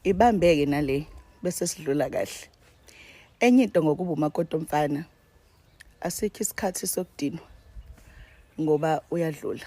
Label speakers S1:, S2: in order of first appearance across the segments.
S1: Ibambeke nale bese sidlula kahle. Enye into ngokuba umakoti omfana asikho isikhathi sokudinwa ngoba uyadlula.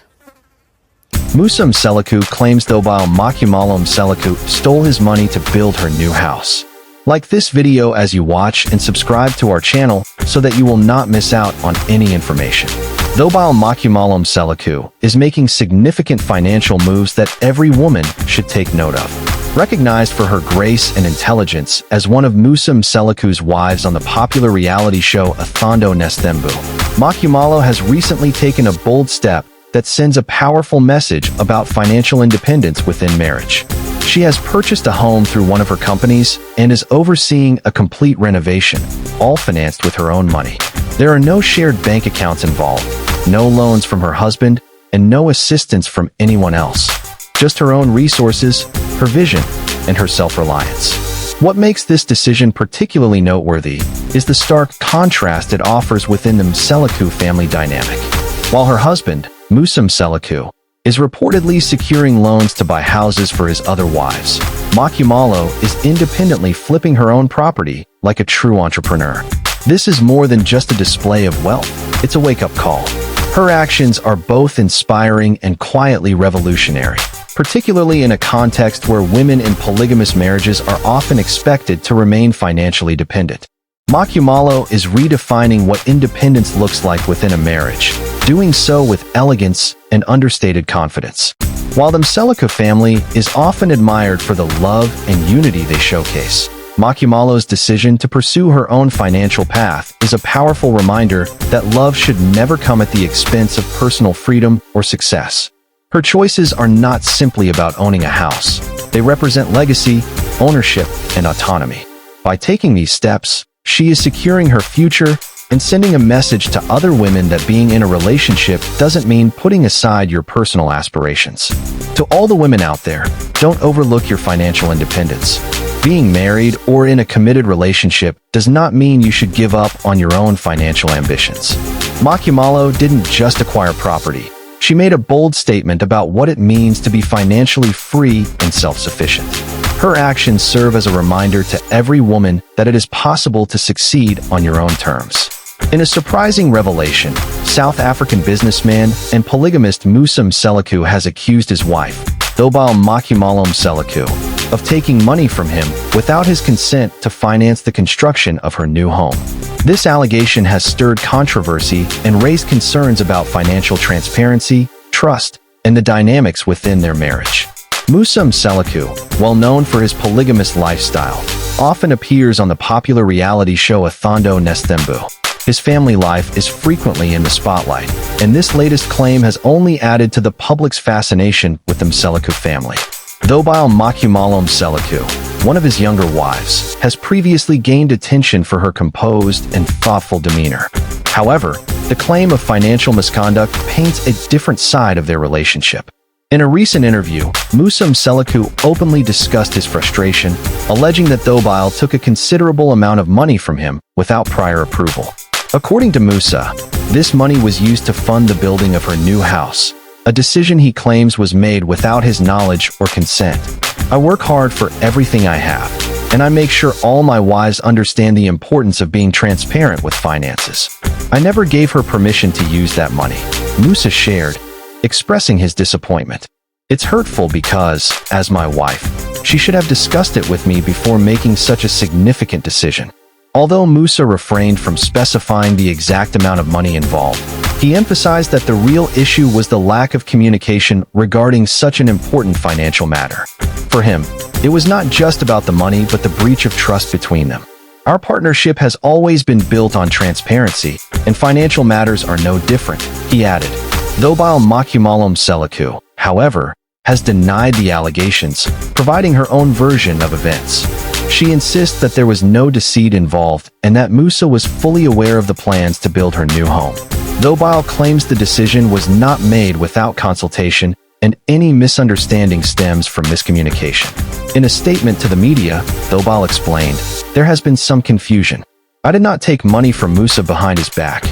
S2: Musa Mseleku claims Thobile Makimalo Mseleku stole his money to build her new house. Like this video as you watch and subscribe to our channel so that you will not miss out on any information. Thobile Makimalo Mseleku is making significant financial moves that every woman should take note of. Recognized for her grace and intelligence as one of Musa Mseleku's wives on the popular reality show Athondo Nestembu, Makimalo has recently taken a bold step that sends a powerful message about financial independence within marriage. She has purchased a home through one of her companies and is overseeing a complete renovation, all financed with her own money. There are no shared bank accounts involved, no loans from her husband, and no assistance from anyone else. Just her own resources, her vision, and her self-reliance. What makes this decision particularly noteworthy is the stark contrast it offers within the Mseleku family dynamic. While her husband, Musa Mseleku, is reportedly securing loans to buy houses for his other wives, Makimalo is independently flipping her own property like a true entrepreneur. This is more than just a display of wealth, it's a wake-up call. Her actions are both inspiring and quietly revolutionary, particularly in a context where women in polygamous marriages are often expected to remain financially dependent. Makimalo is redefining what independence looks like within a marriage, doing so with elegance and understated confidence. While the Mseleku family is often admired for the love and unity they showcase, Makimalo's decision to pursue her own financial path is a powerful reminder that love should never come at the expense of personal freedom or success. Her choices are not simply about owning a house. They represent legacy, ownership, and autonomy. By taking these steps, she is securing her future and sending a message to other women that being in a relationship doesn't mean putting aside your personal aspirations. To all the women out there, don't overlook your financial independence. Being married or in a committed relationship does not mean you should give up on your own financial ambitions. Makimalo didn't just acquire property. She made a bold statement about what it means to be financially free and self-sufficient. Her actions serve as a reminder to every woman that it is possible to succeed on your own terms. In a surprising revelation, South African businessman and polygamist Musa Mseleku has accused his wife, Thobile Makimalo Mseleku, of taking money from him without his consent to finance the construction of her new home. This allegation has stirred controversy and raised concerns about financial transparency, trust, and the dynamics within their marriage. Musa Mseleku, well known for his polygamous lifestyle, often appears on the popular reality show Athondo Nestembu. His family life is frequently in the spotlight, and this latest claim has only added to the public's fascination with the Mseleku family. Thobile Makimalo Mseleku, one of his younger wives, has previously gained attention for her composed and thoughtful demeanor. However, the claim of financial misconduct paints a different side of their relationship. In a recent interview, Musa Mseleku openly discussed his frustration, alleging that Thobile took a considerable amount of money from him without prior approval. According to Musa, this money was used to fund the building of her new house, a decision he claims was made without his knowledge or consent. I work hard for everything I have, and I make sure all my wives understand the importance of being transparent with finances. I never gave her permission to use that money, Musa shared, expressing his disappointment. It's hurtful because, as my wife, she should have discussed it with me before making such a significant decision. Although Musa refrained from specifying the exact amount of money involved, he emphasized that the real issue was the lack of communication regarding such an important financial matter. For him, it was not just about the money but the breach of trust between them. Our partnership has always been built on transparency, and financial matters are no different, he added. Thobile Makimalo Mseleku, however, has denied the allegations, providing her own version of events. She insists that there was no deceit involved and that Musa was fully aware of the plans to build her new home. Thobile claims the decision was not made without consultation and any misunderstanding stems from miscommunication. In a statement to the media, Thobile explained, "There has been some confusion. I did not take money from Musa behind his back.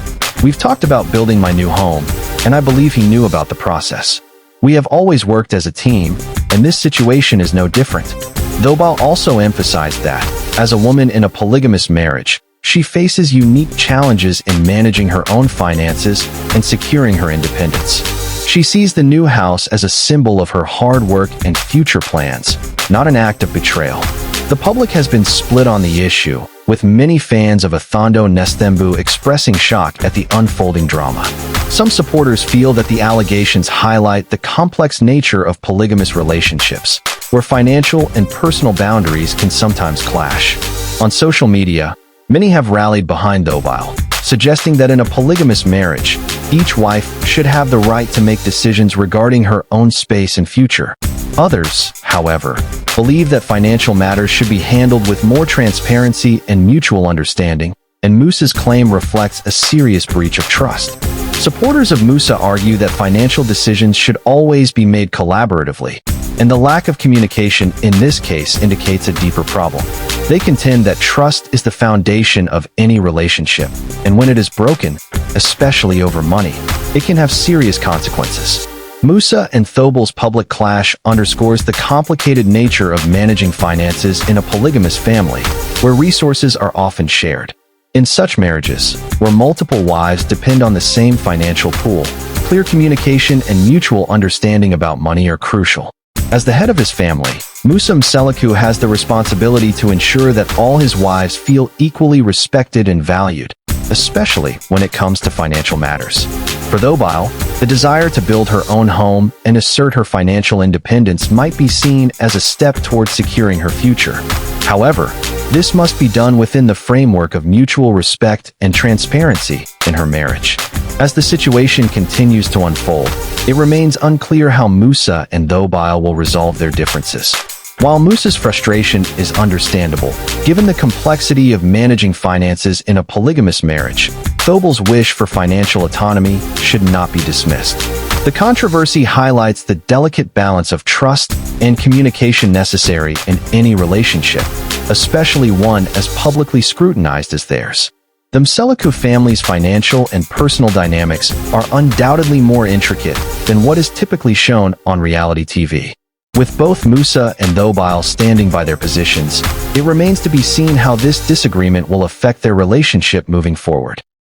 S2: We've talked about building my new home, and I believe he knew about the process. We have always worked as a team, and this situation is no different. Thobal also emphasized that, as a woman in a polygamous marriage, she faces unique challenges in managing her own finances and securing her independence. She sees the new house as a symbol of her hard work and future plans, not an act of betrayal. The public has been split on the issue, with many fans of Athondo Nestembu expressing shock at the unfolding drama. Some supporters feel that the allegations highlight the complex nature of polygamous relationships, where financial and personal boundaries can sometimes clash. On social media, many have rallied behind Thobal, suggesting that in a polygamous marriage, each wife should have the right to make decisions regarding her own space and future. Others, however, believe that financial matters should be handled with more transparency and mutual understanding, and Musa's claim reflects a serious breach of trust. Supporters of Musa argue that financial decisions should always be made collaboratively, and the lack of communication in this case indicates a deeper problem. They contend that trust is the foundation of any relationship, and when it is broken, especially over money, it can have serious consequences. Musa and Thobal's public clash underscores the complicated nature of managing finances in a polygamous family, where resources are often shared. In such marriages, where multiple wives depend on the same financial pool, clear communication and mutual understanding about money are crucial. As the head of his family, Musa Mseleku has the responsibility to ensure that all his wives feel equally respected and valued, especially when it comes to financial matters. For Thobal, the desire to build her own home and assert her financial independence might be seen as a step towards securing her future. However, this must be done within the framework of mutual respect and transparency in her marriage. As the situation continues to unfold, it remains unclear how Musa and Thobal will resolve their differences. While Musa's frustration is understandable, given the complexity of managing finances in a polygamous marriage, Thobal's wish for financial autonomy should not be dismissed. The controversy highlights the delicate balance of trust and communication necessary in any relationship, especially one as publicly scrutinized as theirs. The Mseleku family's financial and personal dynamics are undoubtedly more intricate than what is typically shown on reality TV. With both Musa and Thobal standing by their positions, it remains to be seen how this disagreement will affect their relationship moving forward.